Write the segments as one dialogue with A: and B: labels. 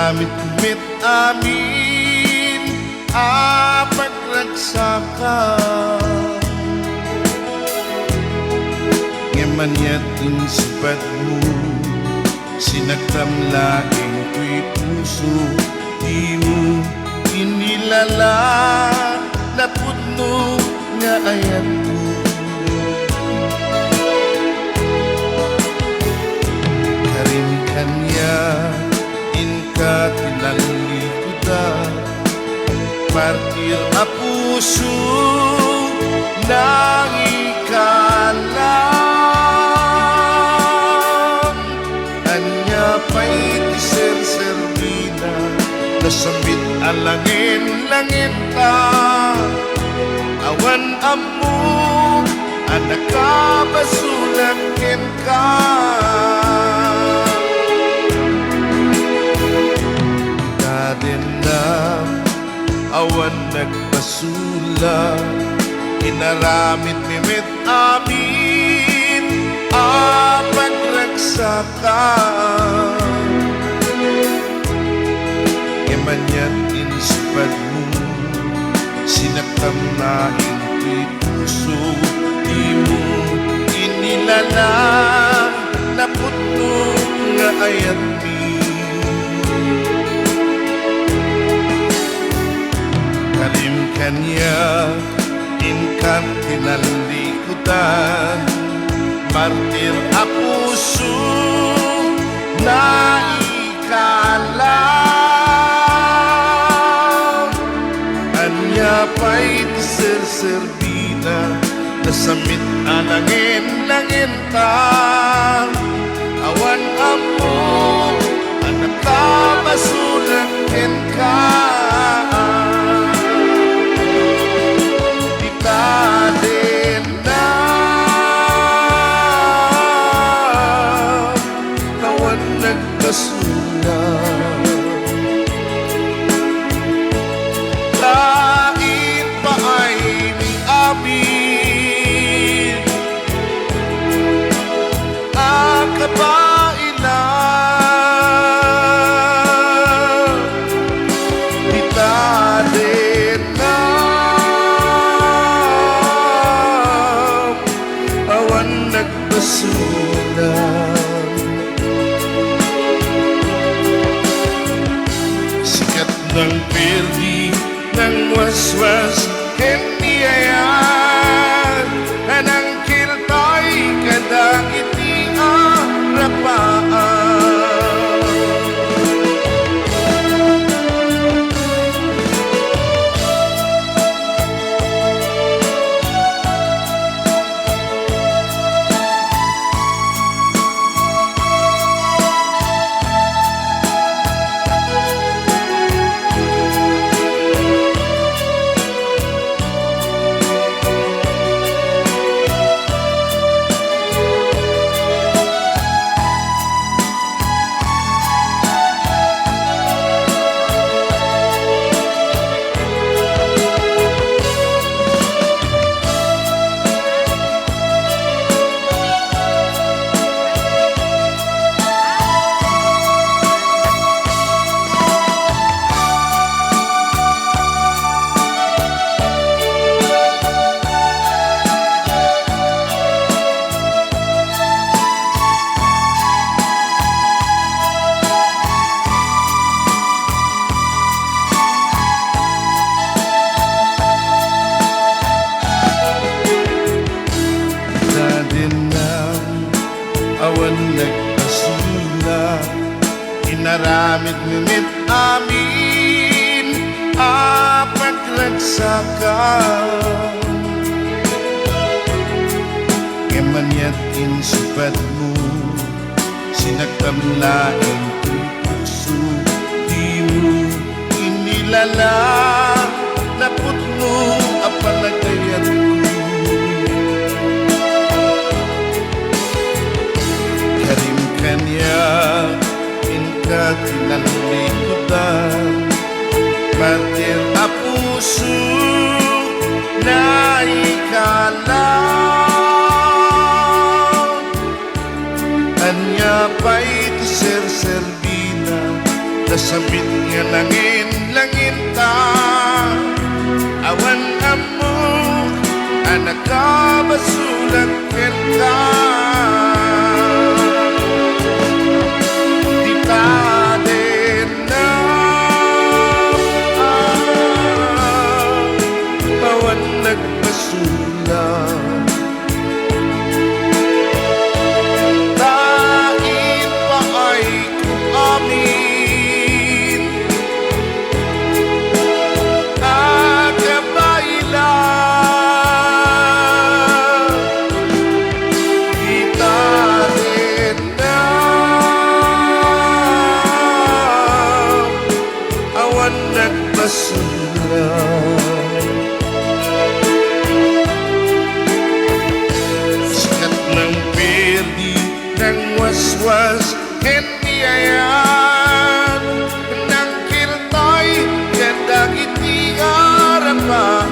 A: Inaramit kumit amin pagraksakan. Ngemanyat insipad mo, sinagtam laing ko'y puso. Di mo inilala, napudno nga ayat mo. Karin kanya, inka tinalikuda, martir a puso nang ikalang. Anya pa'y tiser-servina, nasambit alangin-langit ta. Awan amu, anak kabasulakin ka. DITA dennam awan nagbasolak, inaramid mimit amin pagraksakan. Ngemanyat insipad mo, sinaktam na into'y puso. Di mo inilala, napudno nga ayat mi. Karim kanya, inkan tinalikudan, martir a puso na ikalang. Anya pa'y tiser-servina, nasamit alangin-langin ta. Awan amo, anak kabasulakin ka. DITA dennam awan nagbasolak. Lain pa ay ni amin kabailan. DITA dennam awan nagbasolak. Sikat ng perdi ng waswas, hindi ayan. Anang kiltay kadang iti arapaan. Awan nagbasolak, inaramid mimit amin pagraksakan. Ngemanyat insipad mo, sinagtam laing ko'y puso. Di mo inilala, napudno a palagayat ko. Karim kanya, inka tinalikudan, martir a puso na ikalang. Anya pa'y tiser-servina, sabit nga langin ta awan amok anak kabasulak ka DITA dennam awan nagbasulak tain pa ay kuamin agabayla DITA dennam awan nagbasulak ng waswas hindi ayan ng kiltay gandang iti harapan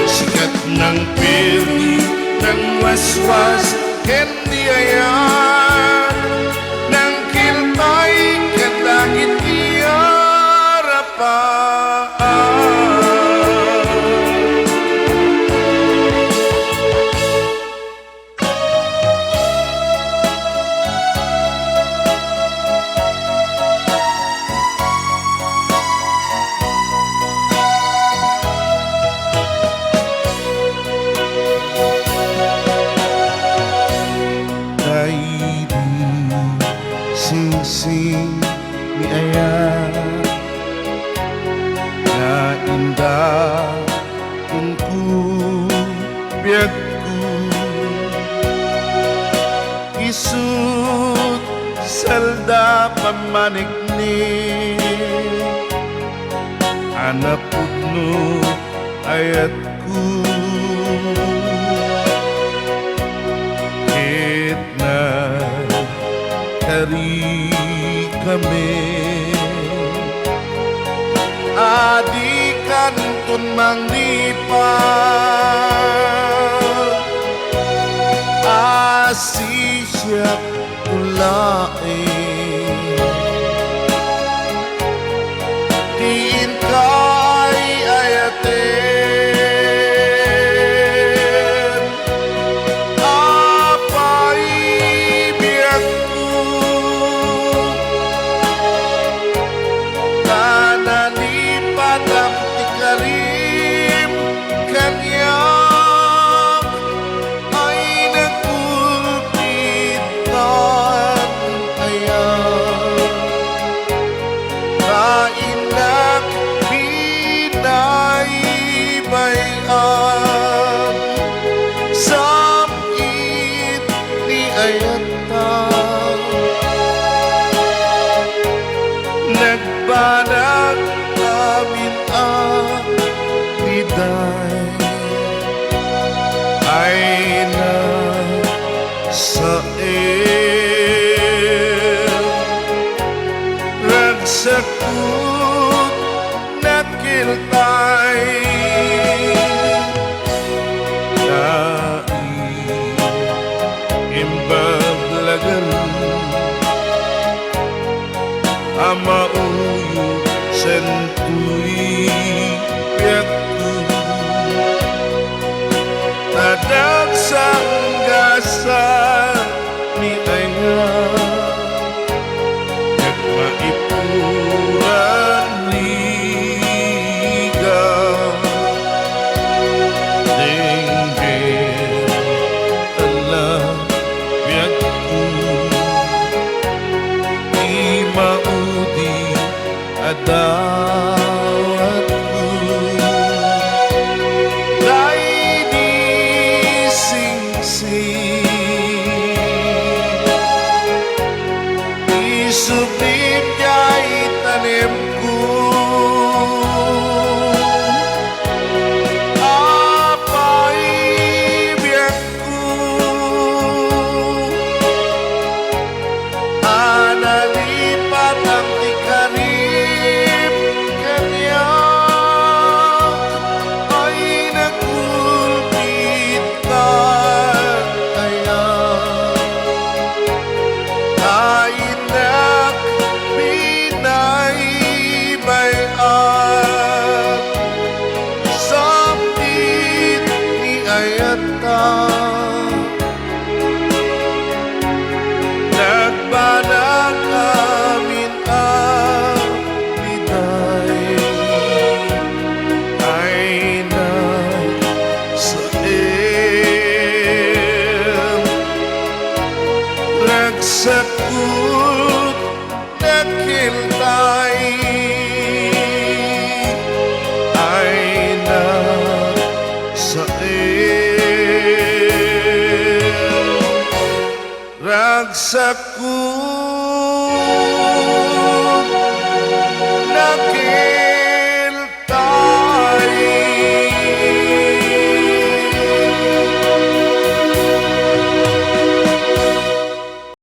A: sikat ng pirdi ng waswas hindi ayan ng kiltay gandang iti harapan sing ni AYAT na indah kung biag ko isut salda pamanik ni anak pudno ayat ko na hari kami adikan tun manglipat asisyak ulain diin kay ayaten apay biyak ko kanalipat ang tikarim kanyak ay nagkulpitan ayan kainak binaybayan samit ni ayata nagbanag amin diday ay na sa ragsakot nakiltay imbaglagan amauyo sentuy piakku tadag sanggasal ni AYAT nagmaipuran ligaw denggel alam piakku imaudi adawat nagsakot nakiltay ay na sa ragsakot